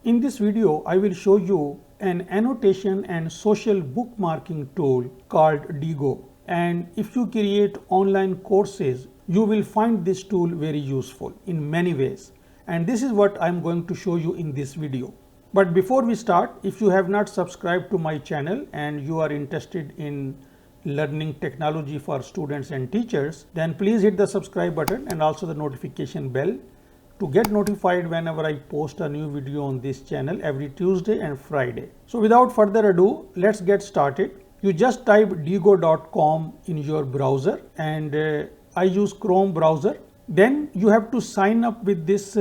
In this video, I will show you an annotation and social bookmarking tool called Diigo. And if you create online courses, you will find this tool very useful in many ways. And this is what I'm going to show you in this video. But before we start, if you have not subscribed to my channel and you are interested in learning technology for students and teachers, then please hit the subscribe button and also the notification bell to get notified whenever I post a new video on this channel every Tuesday and Friday. So without further ado, let's get started. You just type diigo.com in your browser, and I use Chrome browser. Then you have to sign up with this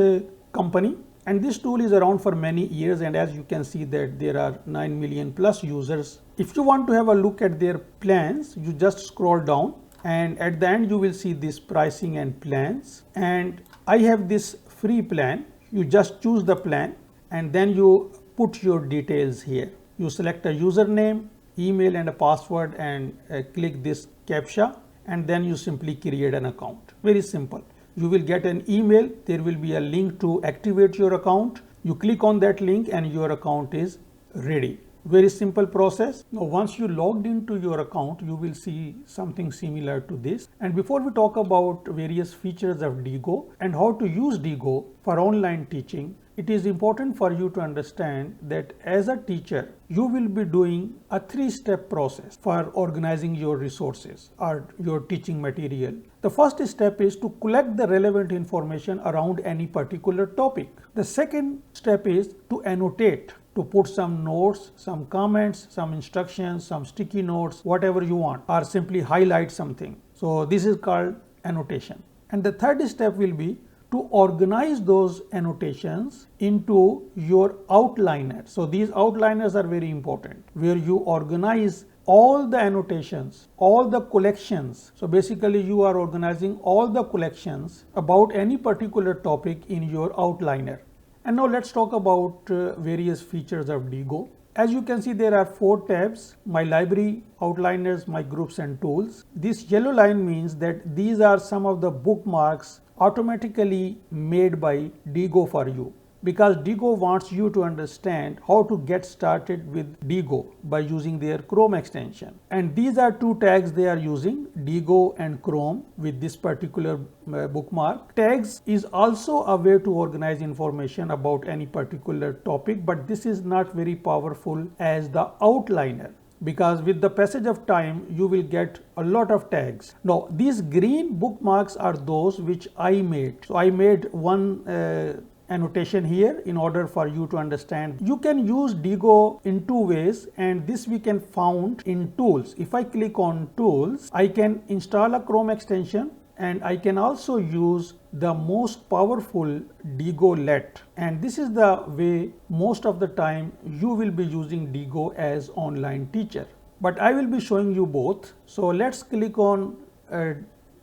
company, and this tool is around for many years, and as you can see that there are 9 million plus users. If you want to have a look at their plans, you just scroll down, and at the end you will see this pricing and plans, and I have this free plan. You just choose the plan and then you put your details here. You select a username, email and a password, and click this CAPTCHA, and then you simply create an account. Very simple. You will get an email. There will be a link to activate your account. You click on that link and your account is ready. Very simple process. Now once you logged into your account, you will see something similar to this. And before we talk about various features of Diigo and how to use Diigo for online teaching, it is important for you to understand that as a teacher, you will be doing a 3-step process for organizing your resources or your teaching material. The first step is to collect the relevant information around any particular topic. The second step is to annotate, to put some notes, some comments, some instructions, some sticky notes, whatever you want, or simply highlight something. So this is called annotation. And the third step will be to organize those annotations into your outliners. So these outliners are very important, where you organize all the annotations, all the collections. So basically you are organizing all the collections about any particular topic in your outliner. And now let's talk about various features of Diigo. As you can see, there are 4 tabs: my library, outliners, my groups and tools. This yellow line means that these are some of the bookmarks automatically made by Diigo for you, because Diigo wants you to understand how to get started with Diigo by using their Chrome extension. And these are 2 tags they are using, Diigo and Chrome, with this particular bookmark. Tags is also a way to organize information about any particular topic, but this is not very powerful as the outliner, because with the passage of time you will get a lot of tags. Now these green bookmarks are those which I made. So I made one annotation here in order for you to understand. You can use Diigo in 2 ways, and this we can found in tools. If I click on tools, I can install a Chrome extension, and I can also use the most powerful Diigo Let. And this is the way most of the time you will be using Diigo as online teacher. But I will be showing you both. So let's click on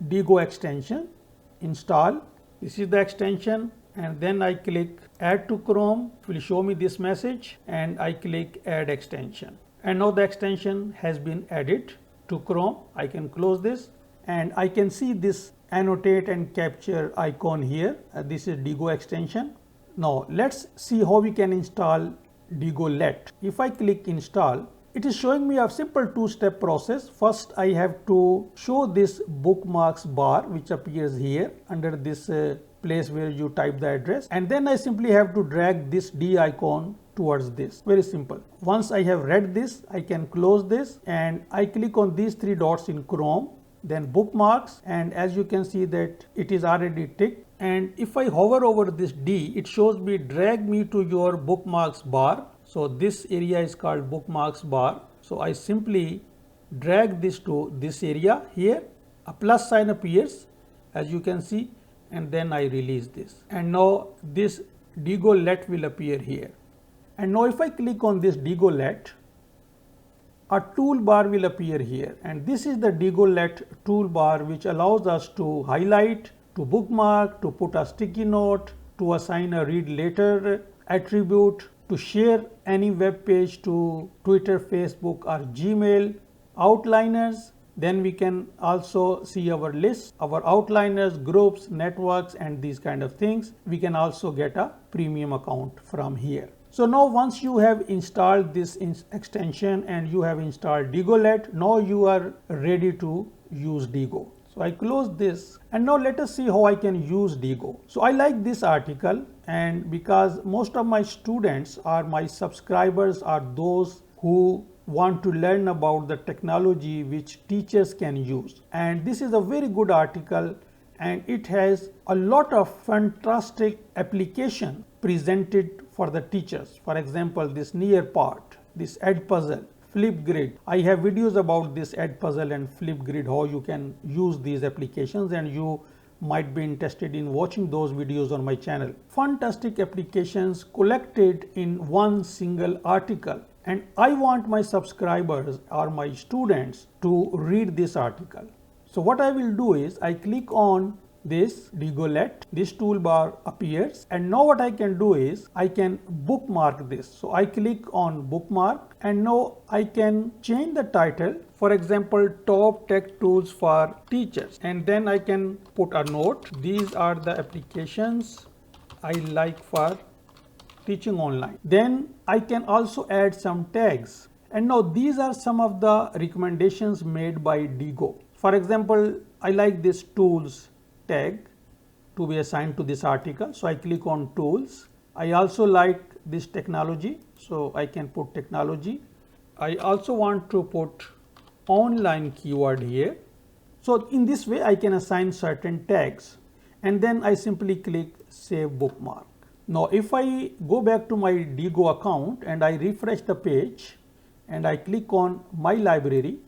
Diigo extension, install. This is the extension, and then I click add to Chrome. It will show me this message, and I click add extension. And now the extension has been added to Chrome. I can close this, and I can see this annotate and capture icon here. This is Diigo extension. Now let's see how we can install Diigo Let. If I click install, it is showing me a simple 2-step process. First, I have to show this bookmarks bar which appears here under this place where you type the address, and then I simply have to drag this D icon towards this. Very simple. Once I have read this, I can close this, and I click on these 3 dots in Chrome, then bookmarks, and as you can see that it is already ticked. And if I hover over this D, it shows me drag me to your bookmarks bar. So this area is called bookmarks bar. So I simply drag this to this area here. A plus sign appears, as you can see, and then I release this. And now this Diigo Let will appear here. And now if I click on this Diigo Let, a toolbar will appear here, and this is the Diigo Let toolbar, which allows us to highlight, to bookmark, to put a sticky note, to assign a read later attribute, to share any web page to Twitter, Facebook or Gmail, outliners, Then we can also see our lists, our outliners, groups, networks, and these kind of things. We can also get a premium account from here. So now once you have installed this extension and you have installed DigoLet, now you are ready to use Digo. So I close this and now let us see how I can use Digo. So I like this article, and because most of my students are my subscribers are those who want to learn about the technology which teachers can use, and this is a very good article and it has a lot of fantastic application presented for the teachers. For example, this Nearpod, this Edpuzzle, Flipgrid. I have videos about this Edpuzzle and Flipgrid, how you can use these applications, and you might be interested in watching those videos on my channel. Fantastic applications collected in one single article, and I want my subscribers or my students to read this article. So what I will do is I click on this DigoLet, this toolbar appears, and now what I can do is I can bookmark this. So I click on bookmark and now I can change the title, for example, top tech tools for teachers, and then I can put a note. These are the applications I like for teaching online. Then I can also add some tags, and now these are some of the recommendations made by Digo. For example, I like this tools tag to be assigned to this article, so I click on tools. I also like this technology, so I can put technology. I also want to put online keyword here. So in this way I can assign certain tags, and then I simply click save bookmark. Now if I go back to my Digo account and I refresh the page and I click on my library,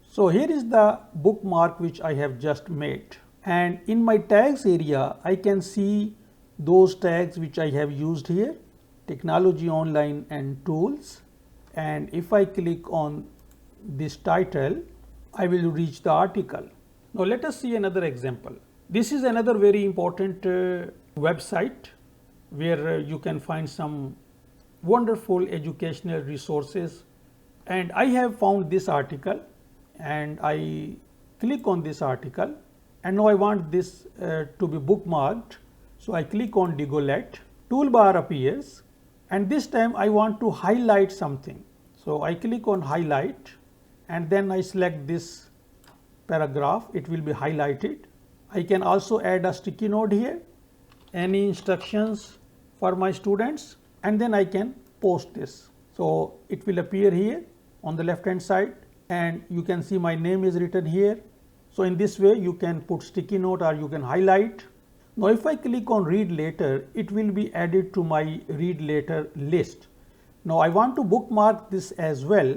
so here is the bookmark which I have just made, and in my tags area I can see those tags which I have used here, technology, online and tools. And if I click on this title, I will reach the article. Now let us see another example. This is another very important website where you can find some wonderful educational resources, and I have found this article and I click on this article, and now I want this to be bookmarked. So I click on DigoLet, toolbar appears, and this time I want to highlight something. So I click on highlight and then I select this paragraph, it will be highlighted. I can also add a sticky note here, any instructions for my students, and then I can post this. So it will appear here on the left hand side, and you can see my name is written here. So in this way you can put sticky note or you can highlight. Now if I click on read later, it will be added to my read later list. Now I want to bookmark this as well,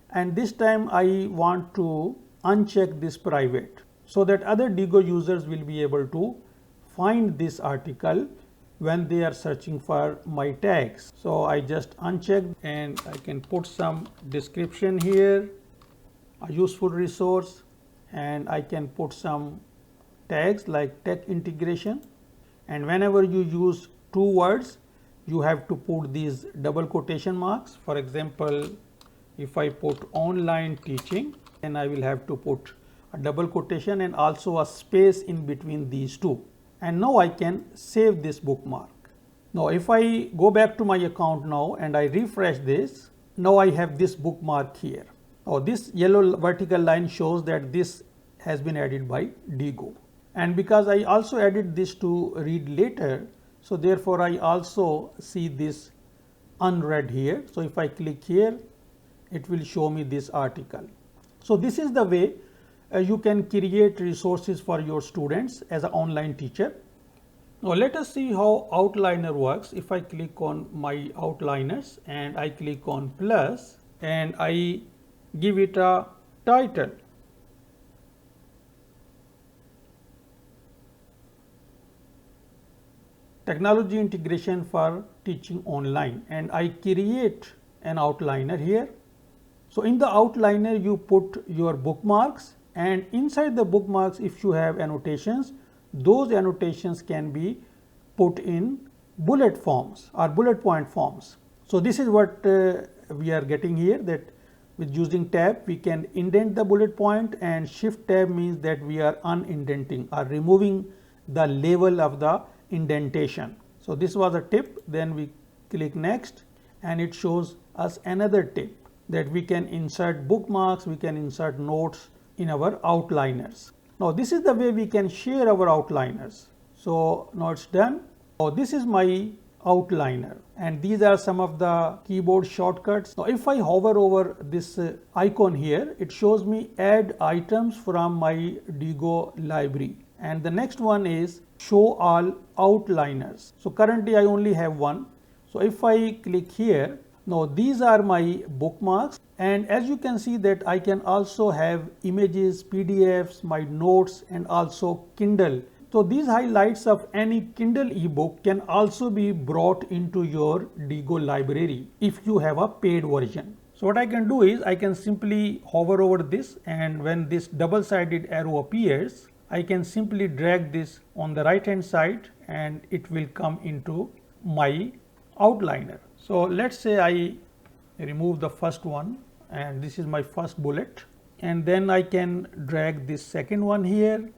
and this time I want to uncheck this private so that other Digo users will be able to find this article when they are searching for my tags. So I just uncheck and I can put some description here, a useful resource, and I can put some tags like tech integration, and whenever you use two words you have to put these double quotation marks. For example, if I put online teaching, then I will have to put a double quotation and also a space in between these two, and now I can save this bookmark. Now if I go back to my account now and I refresh this, now I have this bookmark here. Now this yellow vertical line shows that this has been added by Digo, and because I also added this to read later, so therefore I also see this unread here. So if I click here, it will show me this article. So this is the way you can create resources for your students as an online teacher. Now let us see how outliner works. If I click on my outliners and I click on plus and I give it a title. Technology integration for teaching online, and I create an outliner here. So in the outliner you put your bookmarks, and inside the bookmarks if you have annotations, those annotations can be put in bullet forms or bullet point forms. So this is what we are getting here, that with using tab we can indent the bullet point, and shift tab means that we are unindenting or removing the label of the indentation. So this was a tip. Then we click next, and it shows us another tip that we can insert bookmarks, we can insert notes in our outliners. Now this is the way we can share our outliners. So now it's done. So this is my outliner, and these are some of the keyboard shortcuts. Now if I hover over this icon here, it shows me add items from my Diigo library, and the next one is show all outliners. So currently I only have one. So if I click here, now these are my bookmarks, and as you can see that I can also have images, PDFs, my notes, and also Kindle. So these highlights of any Kindle ebook can also be brought into your Diigo library if you have a paid version. So what I can do is I can simply hover over this, and when this double-sided arrow appears, I can simply drag this on the right hand side and it will come into my outliner. So let's say I remove the first one, and this is my first bullet, and then I can drag this second one here.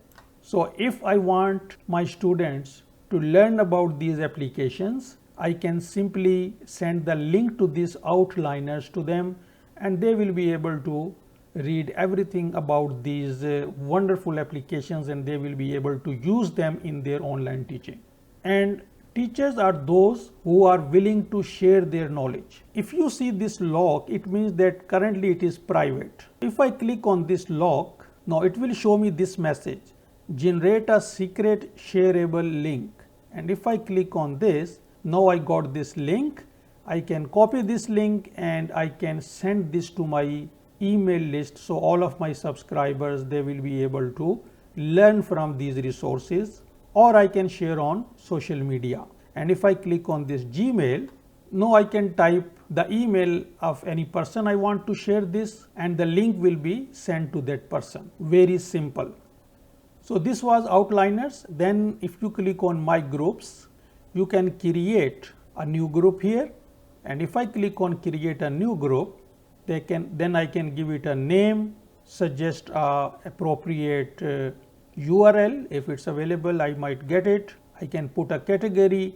So if I want my students to learn about these applications, I can simply send the link to these outliners to them, and they will be able to read everything about these wonderful applications, and they will be able to use them in their online teaching. And teachers are those who are willing to share their knowledge. If you see this lock, it means that currently it is private. If I click on this lock, now it will show me this message: generate a secret shareable link. And if I click on this, now I got this link. I can copy this link and I can send this to my email list, so all of my subscribers, they will be able to learn from these resources, or I can share on social media. And if I click on this Gmail, now I can type the email of any person I want to share this, and the link will be sent to that person. Very simple. So this was outliners. Then if you click on my groups, you can create a new group here, and if I click on create a new group, then I can give it a name, suggest a appropriate URL. If it's available, I might get it. I can put a category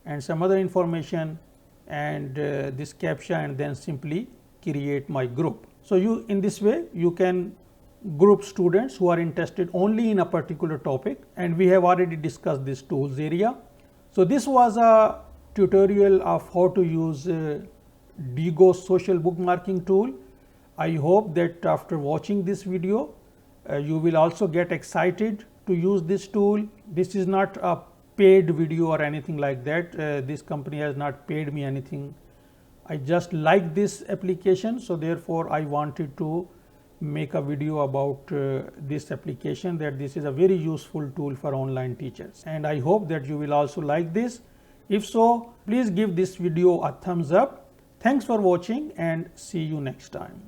and some other information and this captcha, and then simply create my group. So in this way you can group students who are interested only in a particular topic, and we have already discussed this tools area. So this was a tutorial of how to use Diigo social bookmarking tool. I hope that after watching this video, you will also get excited to use this tool. This is not a paid video or anything like that. This company has not paid me anything. I just like this application, so therefore I wanted to make a video about this application, that this is a very useful tool for online teachers, and I hope that you will also like this. If so, please give this video a thumbs up. Thanks for watching and see you next time.